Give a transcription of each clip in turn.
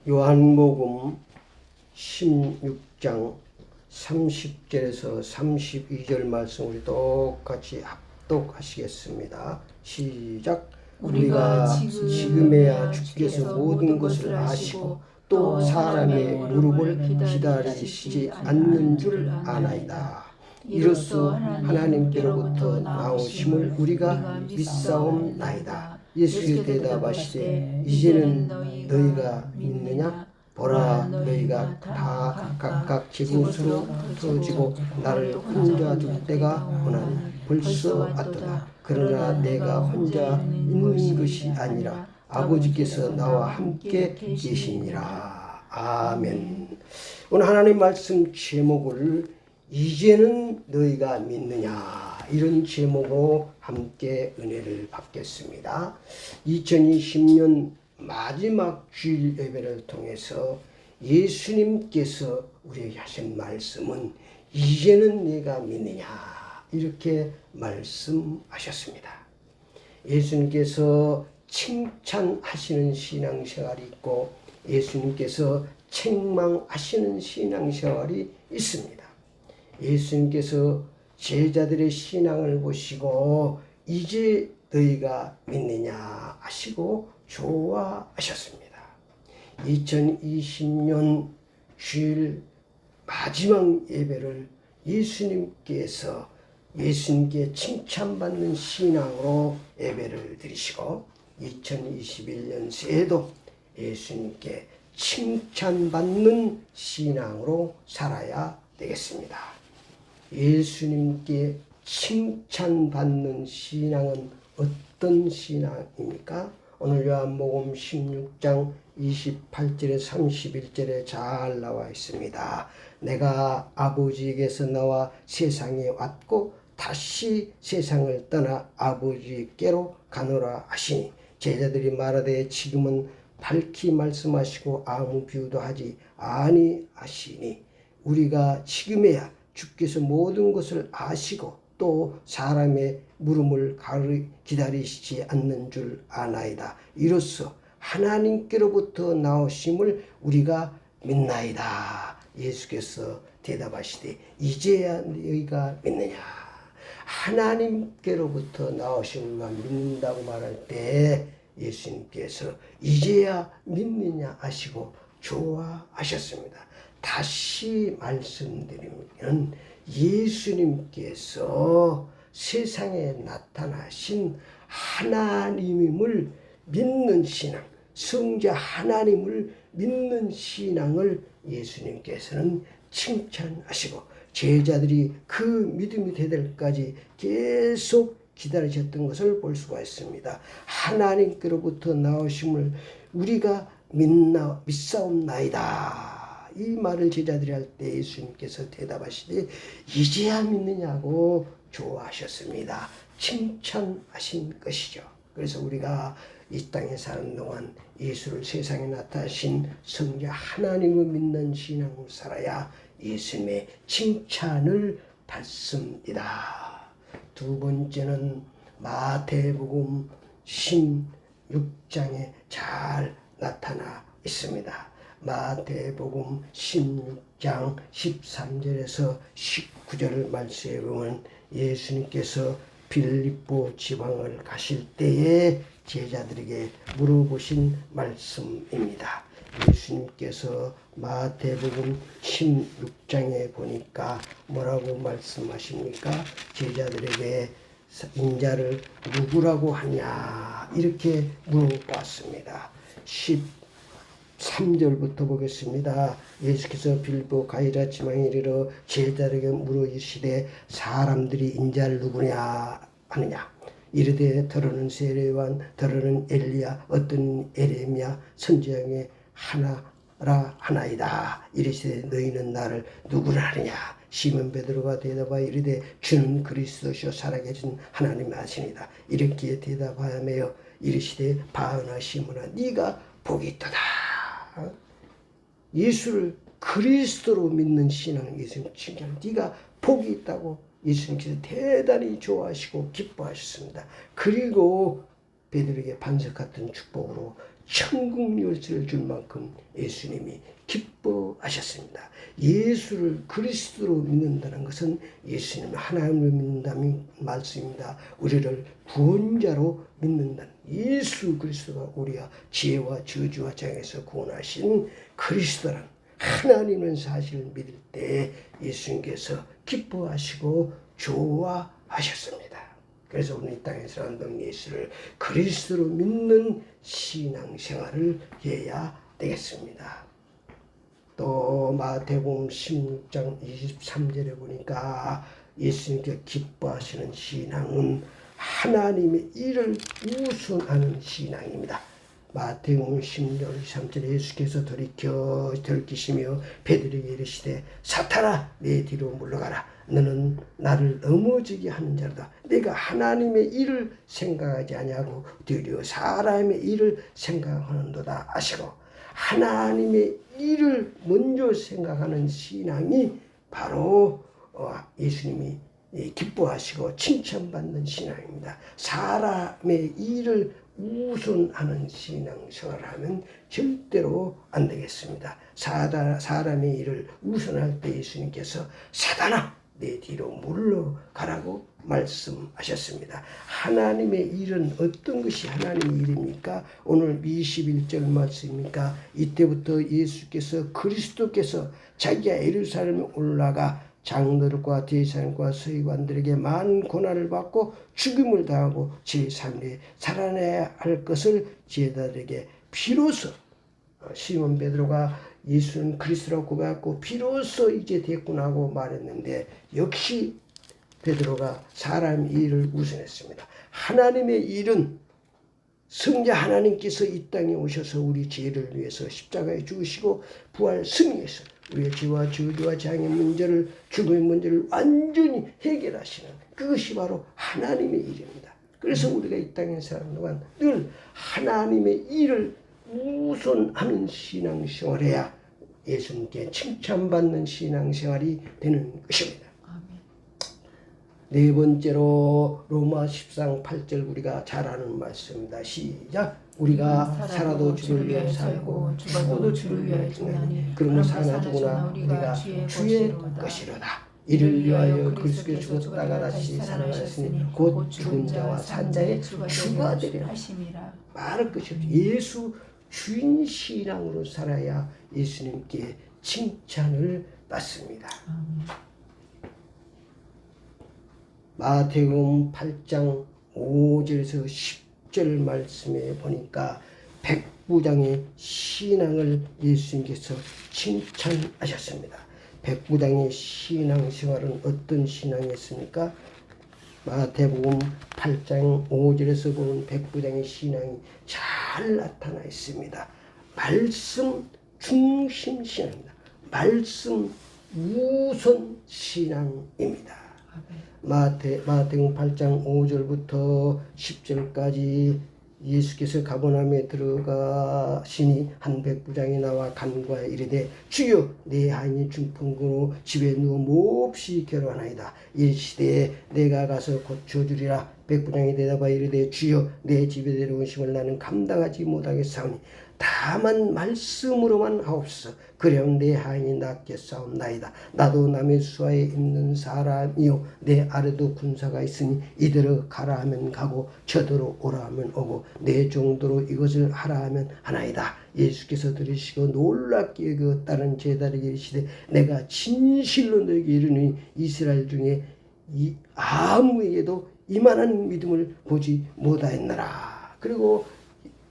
요한복음 16장 30절에서 32절 말씀 우리 똑같이 합독하시겠습니다. 시작. 우리가 지금에야 주께서 모든 것을 아시고 또 사람의 무릎을 기다리시지 않는 줄 아나이다. 이로써 하나님께로부터 나오심을 우리가 믿사옵나이다. 예수께서 대답하시되 이제는 너희가 믿느냐? 보라, 너희가 다 각각 제 곳으로 흩어지고 나를 혼자 둘 때가 오나니 벌써 왔도다. 그러나 내가 혼자 있는 것이 아니라 아버지께서 나와 함께 계시니라. 아멘. 오늘 하나님 말씀 제목을 이제는 너희가 믿느냐, 이런 제목으로 함께 은혜를 받겠습니다. 2020년 마지막 주일 예배를 통해서 예수님께서 우리에게 하신 말씀은 이제는 내가 믿느냐, 이렇게 말씀하셨습니다. 예수님께서 칭찬하시는 신앙생활이 있고 예수님께서 책망하시는 신앙생활이 있습니다. 예수님께서 제자들의 신앙을 보시고 이제 너희가 믿느냐 하시고 좋아하셨습니다. 2020년 주일 마지막 예배를 예수님께 칭찬받는 신앙으로 예배를 드리시고 2021년 새해도 예수님께 칭찬받는 신앙으로 살아야 되겠습니다. 예수님께 칭찬받는 신앙은 어떤 신앙입니까? 오늘 요한복음 16장 28절에 31절에 잘 나와 있습니다. 내가 아버지에게서 나와 세상에 왔고 다시 세상을 떠나 아버지께로 가노라 하시니, 제자들이 말하되 지금은 밝히 말씀하시고 아무 비유도 하지 아니하시니 우리가 지금에야 주께서 모든 것을 아시고 또 사람의 물음을 기다리시지 않는 줄 아나이다. 이로써 하나님께로부터 나오심을 우리가 믿나이다. 예수께서 대답하시되 이제야 너희가 믿느냐. 하나님께로부터 나오심만 믿는다고 말할 때 예수님께서 이제야 믿느냐 하시고 좋아하셨습니다. 다시 말씀드리면 예수님께서 세상에 나타나신 하나님임을 믿는 신앙, 성자 하나님을 믿는 신앙을 예수님께서는 칭찬하시고 제자들이 그 믿음이 되될 때까지 계속 기다리셨던 것을 볼 수가 있습니다. 하나님께로부터 나오심을 우리가 믿사옵나이다. 이 말을 제자들이 할 때 예수님께서 대답하시되 이제야 믿느냐고 좋아하셨습니다. 칭찬하신 것이죠. 그래서 우리가 이 땅에 사는 동안 예수를 세상에 나타나신 성자 하나님을 믿는 신앙으로 살아야 예수님의 칭찬을 받습니다. 두 번째는 마태복음 16장에 잘 나타나 있습니다. 마태복음 16장 13절에서 19절 말씀에 보면 예수님께서 빌립보 지방을 가실 때에 제자들에게 물어보신 말씀입니다. 예수님께서 마태복음 16장에 보니까 뭐라고 말씀하십니까? 제자들에게 인자를 누구라고 하냐, 이렇게 물어봤습니다. 13절부터 보겠습니다. 예수께서 빌립보 가이사 지방에 이르러 제자들에게 물어 이르시되 사람들이 인자를 누구냐 하느냐. 이르되 더러는 세례요한, 더러는 엘리야, 어떤 에레미야 선지자 중에 하나라 하나이다. 이르시되 너희는 나를 누구라 하느냐. 시몬 베드로가 대답하여 이르되 주는 그리스도시요 살아계신 하나님 아시니이다. 이렇게 대답하며 이르시되 바오나 시몬아 네가 복이 있도다. 예수를 그리스도로 믿는 신앙, 예수님 칭찬, 네가 복이 있다고 예수님께서 대단히 좋아하시고 기뻐하셨습니다. 그리고 베드로에게 반석 같은 축복으로 천국 열쇠를 줄 만큼 예수님이 기뻐하셨습니다. 예수를 그리스도로 믿는다는 것은 예수님을 하나님으로 믿는다는 말씀입니다. 우리를 구원자로 믿는다는, 예수 그리스도가 우리와 지혜와 저주와 장에서 구원하신 그리스도란 하나님은 사실을 믿을 때 예수님께서 기뻐하시고 좋아하셨습니다. 그래서 우리 이 땅에서 한동 예수를 그리스도로 믿는 신앙생활을 해야 되겠습니다. 또 마태복음 16장 23절에 보니까 예수님께 기뻐하시는 신앙은 하나님의 일을 우선하는 신앙입니다. 마태복음 16장 23절에 예수께서 돌이키시며 베드로에게 이르시되 사탄아 내 뒤로 물러가라. 너는 나를 넘어지게 하는 자로다. 내가 하나님의 일을 생각하지 아니하고 되려 사람의 일을 생각하는도다 하시고, 하나님의 일을 먼저 생각하는 신앙이 바로 예수님이 기뻐하시고 칭찬받는 신앙입니다. 사람의 일을 우선하는 신앙생활을 하면 절대로 안 되겠습니다. 사람의 일을 우선할 때 예수님께서 사단아 내 뒤로 물러가라고 말씀하셨습니다. 하나님의 일은 어떤 것이 하나님의 일입니까? 오늘 21절 말씀입니까? 이때부터 예수께서 그리스도께서 자기가 예루살렘에 올라가 장로들과 대제사장과 서기관들에게 많은 고난을 받고 죽임을 당하고 제3일에 살아내야 할 것을 제자들에게 비로소, 시몬 베드로가 예수는 그리스도라고 고백하고 비로소 이제 됐구나 하고 말했는데, 역시 베드로가 사람의 일을 우선했습니다. 하나님의 일은 성자 하나님께서 이 땅에 오셔서 우리 죄를 위해서 십자가에 죽으시고 부활 승리해서 우리의 죄와 저주와 장의 문제를, 죽음의 문제를 완전히 해결하시는, 그것이 바로 하나님의 일입니다. 그래서 우리가 이 땅에 사는 동안 늘 하나님의 일을 우선하는 신앙생활을 해야 예수님께 칭찬받는 신앙생활이 되는 것입니다. 네 번째로 로마 10장 8절 우리가 잘 아는 말씀입니다. 시작. 우리가 살아도 주를 위하여 살고 죽어도 주를 위하여 죽나니 그러므로 사나 죽으나 우리가 주의 것이로다. 이를 위하여 그리스도께 죽었다가 다시 살아나셨으니 곧 죽은 자와 산 자의 주가 되리라 하심이라. 말할 것이 없죠. 예수 주인 신앙으로 살아야 예수님께 칭찬을 받습니다. 마태복음 8장 5절에서 10절 말씀에 보니까 백부장의 신앙을 예수님께서 칭찬하셨습니다. 백부장의 신앙생활은 어떤 신앙이었습니까? 마태복음 8장 5절에서 보는 백부장의 신앙이 잘 나타나 있습니다. 말씀 중심 신앙입니다. 말씀 우선 신앙입니다. 마태복음 8장 5절부터 10절까지 예수께서 가버나움에 들어가시니 한 백부장이 나와 간구하여 이르되 주여 내 하인이 중풍으로 집에 누워 몹시 괴로워하나이다. 이르시되 내가 가서 고쳐주리라. 백부장이 대답하여 이르되 주여 내 집에 데려오심을 나는 감당하지 못하겠사오니 다만 말씀으로만 하옵소서. 그럼 내 하인이 낫겠사옵나이다. 나도 남의 수하에 있는 사람이요 내 아래도 군사가 있으니 이대로 가라 하면 가고 저대로 오라 하면 오고 내 정도로 이것을 하라 하면 하나이다. 예수께서 들으시고 놀랍게 그 다른 제자들에게 이르시되 내가 진실로 너에게 이르니 이스라엘 중에 아무에게도 이만한 믿음을 보지 못하였느라. 그리고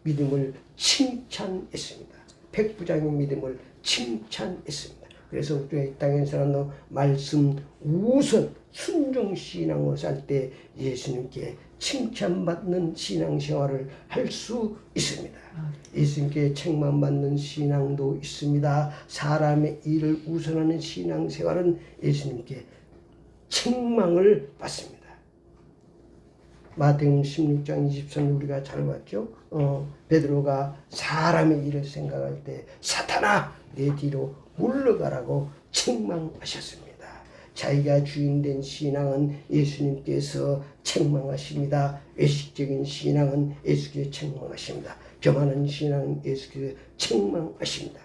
믿음을 칭찬했습니다. 백부장의 믿음을 칭찬했습니다. 그래서 우리가 이 땅에 살아도 말씀 우선 순종 신앙으로 살 때 예수님께 칭찬받는 신앙생활을 할 수 있습니다. 예수님께 책망받는 신앙도 있습니다. 사람의 일을 우선하는 신앙생활은 예수님께 책망을 받습니다. 마태복음 16장 23절 우리가 잘 봤죠. 베드로가 사람의 일을 생각할 때 사탄아 내 뒤로 물러가라고 책망하셨습니다. 자기가 주인된 신앙은 예수님께서 책망하십니다. 외식적인 신앙은 예수께서 책망하십니다. 교만한 신앙 예수께서 책망하십니다.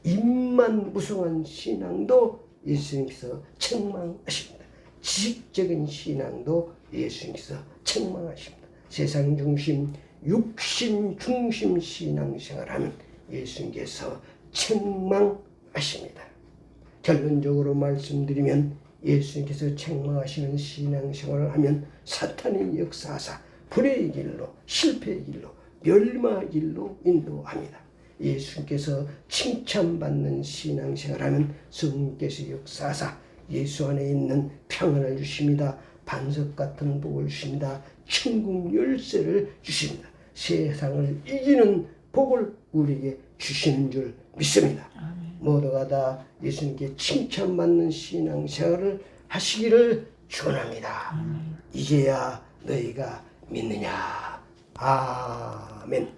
입만 무성한 신앙도 예수님께서 책망하십니다. 지식적인 신앙도 예수님께서 책망하십니다. 세상 중심, 육신 중심 신앙생활하면 예수님께서 책망하십니다. 결론적으로 말씀드리면 예수님께서 책망하시는 신앙생활을 하면 사탄의 역사하사 불의 길로, 실패의 길로, 멸망의 길로 인도합니다. 예수님께서 칭찬받는 신앙생활하면 성령께서 역사하사 예수 안에 있는 평안을 주십니다. 반석 같은 복을 주십니다. 천국 열쇠를 주십니다. 세상을 이기는 복을 우리에게 주시는 줄 믿습니다. 모두가 다 예수님께 칭찬받는 신앙생활을 하시기를 축원합니다. 이제야 너희가 믿느냐. 아멘.